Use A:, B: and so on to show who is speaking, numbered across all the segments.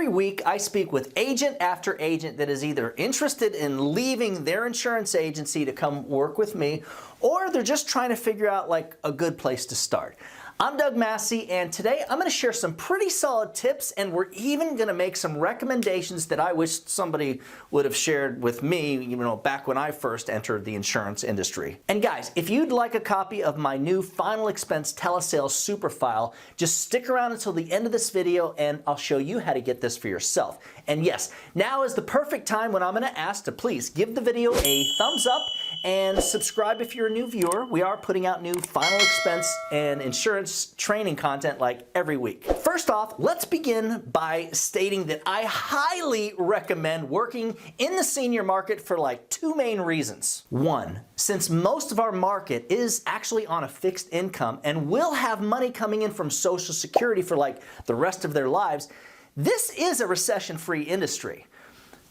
A: Every week I speak with agent after agent that is either interested in leaving their insurance agency to come work with me, or they're just trying to figure out like a good place to start. I'm Doug Massey, and today I'm going to share some pretty solid tips, and we're even going to make some recommendations that I wish somebody would have shared with me, back when I first entered the insurance industry. And guys, if you'd like a copy of my new Final Expense Telesales super file, just stick around until the end of this video and I'll show you how to get this for yourself. And yes, now is the perfect time when I'm going to ask to please give the video a thumbs up and subscribe if you're a new viewer. We are putting out new Final Expense and insurance training content like every week. First off, let's begin by stating that I highly recommend working in the senior market for like two main reasons. One, since most of our market is actually on a fixed income and will have money coming in from Social Security for like the rest of their lives, this is a recession-free industry.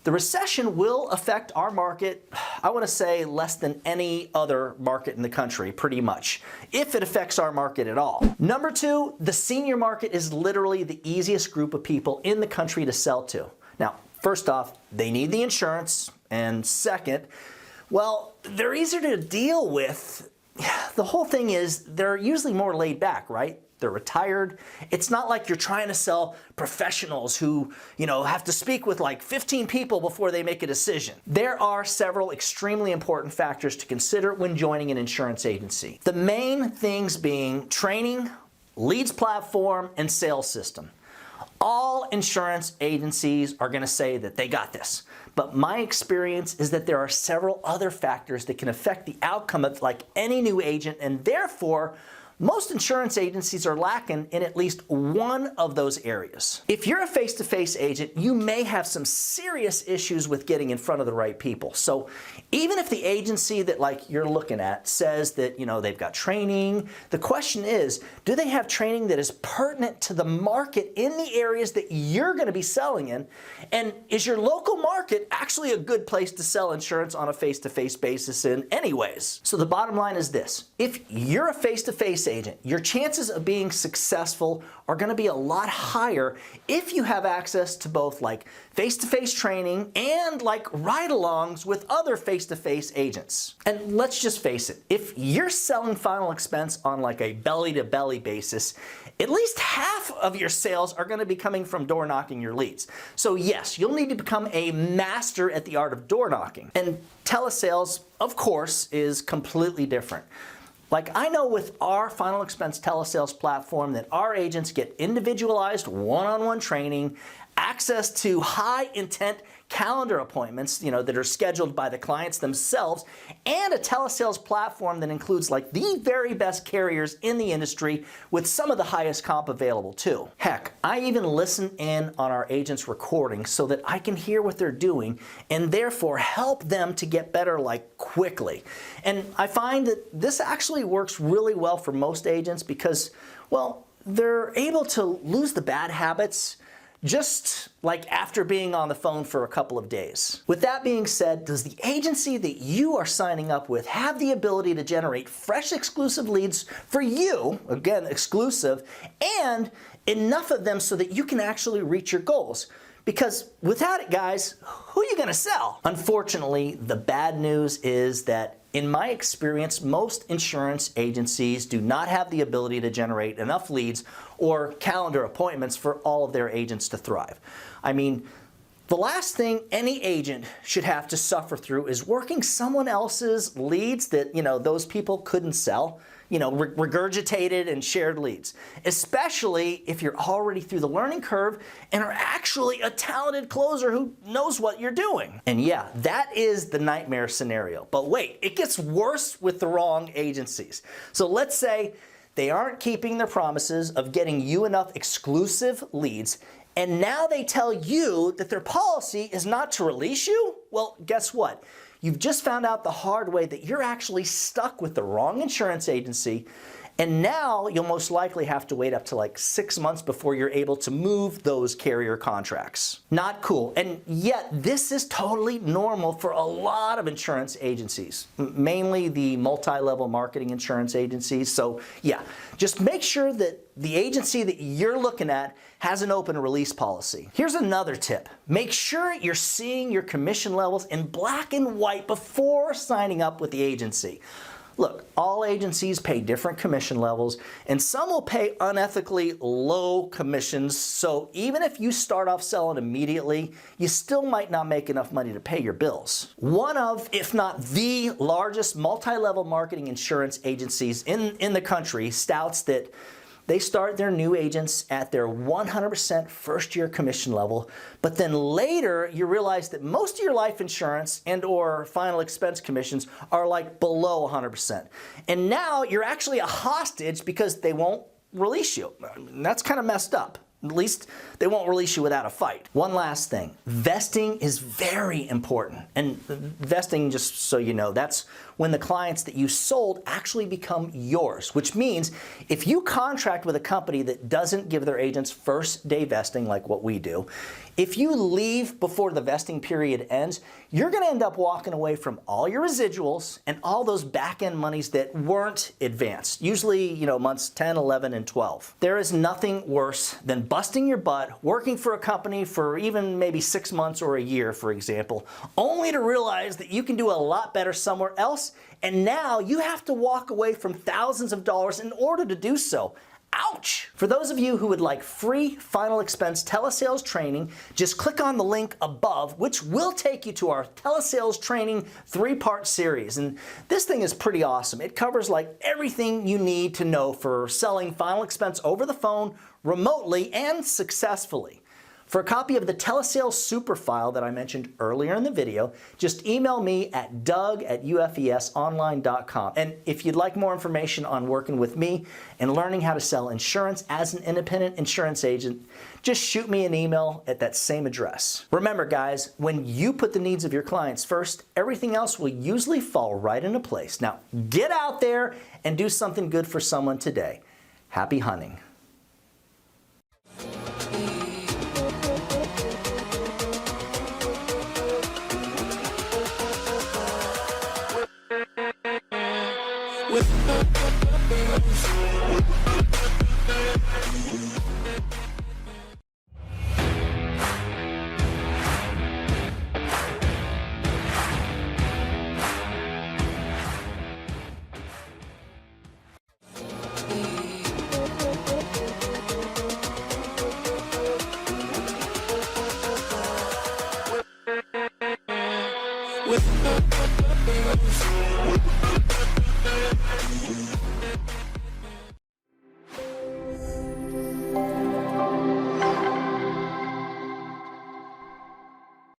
A: The recession will affect our market, I want to say, less than any other market in the country, pretty much, if it affects our market at all. Number two, the senior market is literally the easiest group of people in the country to sell to. Now, first off, they need the insurance, and second, well, they're easier to deal with. The whole thing is they're usually more laid back, right? They're retired. It's not like you're trying to sell professionals who, have to speak with like 15 people before they make a decision. There are several extremely important factors to consider when joining an insurance agency. The main things being training, leads platform, and sales system. All insurance agencies are going to say that they got this. But my experience is that there are several other factors that can affect the outcome of like any new agent, and therefore, most insurance agencies are lacking in at least one of those areas. If you're a face-to-face agent, you may have some serious issues with getting in front of the right people. So even if the agency that you're looking at says that they've got training, the question is, do they have training that is pertinent to the market in the areas that you're going to be selling in? And is your local market actually a good place to sell insurance on a face-to-face basis in anyways? So the bottom line is this: if you're a face-to-face agent, your chances of being successful are going to be a lot higher if you have access to both face-to-face training and ride-alongs with other face-to-face agents. And let's just face it, if you're selling Final Expense on a belly-to-belly basis, at least half of your sales are going to be coming from door knocking your leads. So yes, you'll need to become a master at the art of door knocking. And telesales, of course, is completely different. I know with our Final Expense Telesales platform that our agents get individualized one-on-one training, access to high-intent calendar appointments, that are scheduled by the clients themselves, and a telesales platform that includes the very best carriers in the industry with some of the highest comp available too. Heck, I even listen in on our agents' recordings so that I can hear what they're doing and therefore help them to get better quickly. And I find that this actually works really well for most agents because, well, they're able to lose the bad habits just after being on the phone for a couple of days. With that being said, does the agency that you are signing up with have the ability to generate fresh exclusive leads for you, again exclusive, and enough of them so that you can actually reach your goals? Because without it, guys, who are you going to sell? Unfortunately, the bad news is that in my experience, most insurance agencies do not have the ability to generate enough leads or calendar appointments for all of their agents to thrive. I mean, the last thing any agent should have to suffer through is working someone else's leads that, those people couldn't sell. Regurgitated and shared leads, especially if you're already through the learning curve and are actually a talented closer who knows what you're doing. And yeah, that is the nightmare scenario. But wait, it gets worse with the wrong agencies. So let's say they aren't keeping their promises of getting you enough exclusive leads, and now they tell you that their policy is not to release you? Well, guess what? You've just found out the hard way that you're actually stuck with the wrong insurance agency, And now you'll most likely have to wait up to like 6 months before you're able to move those carrier contracts. Not cool. And yet this is totally normal for a lot of insurance agencies, mainly the multi-level marketing insurance agencies. So yeah, just make sure that the agency that you're looking at has an open release policy. Here's another tip. Make sure you're seeing your commission levels in black and white before signing up with the agency. Look, all agencies pay different commission levels, and some will pay unethically low commissions, so even if you start off selling immediately, you still might not make enough money to pay your bills. One of, if not the largest multi-level marketing insurance agencies in the country touts that they start their new agents at their 100% first-year commission level, but then later you realize that most of your life insurance and or final expense commissions are like below 100%. And now you're actually a hostage because they won't release you. That's kind of messed up. At least they won't release you without a fight. One last thing, vesting is very important. And vesting, just so you know, that's when the clients that you sold actually become yours, which means if you contract with a company that doesn't give their agents first day vesting like what we do, if you leave before the vesting period ends, you're going to end up walking away from all your residuals and all those back-end monies that weren't advanced, usually, months 10, 11, and 12. There is nothing worse than busting your butt, working for a company for even maybe 6 months or a year, for example, only to realize that you can do a lot better somewhere else, and now you have to walk away from thousands of dollars in order to do so. Ouch! For those of you who would like free final expense telesales training, just click on the link above, which will take you to our telesales training 3-part series. And this thing is pretty awesome. It covers like everything you need to know for selling final expense over the phone, remotely, and successfully. For a copy of the Telesales super file that I mentioned earlier in the video, just email me at doug@ufesonline.com. And if you'd like more information on working with me and learning how to sell insurance as an independent insurance agent, just shoot me an email at that same address. Remember guys, when you put the needs of your clients first, everything else will usually fall right into place. Now get out there and do something good for someone today. Happy hunting. With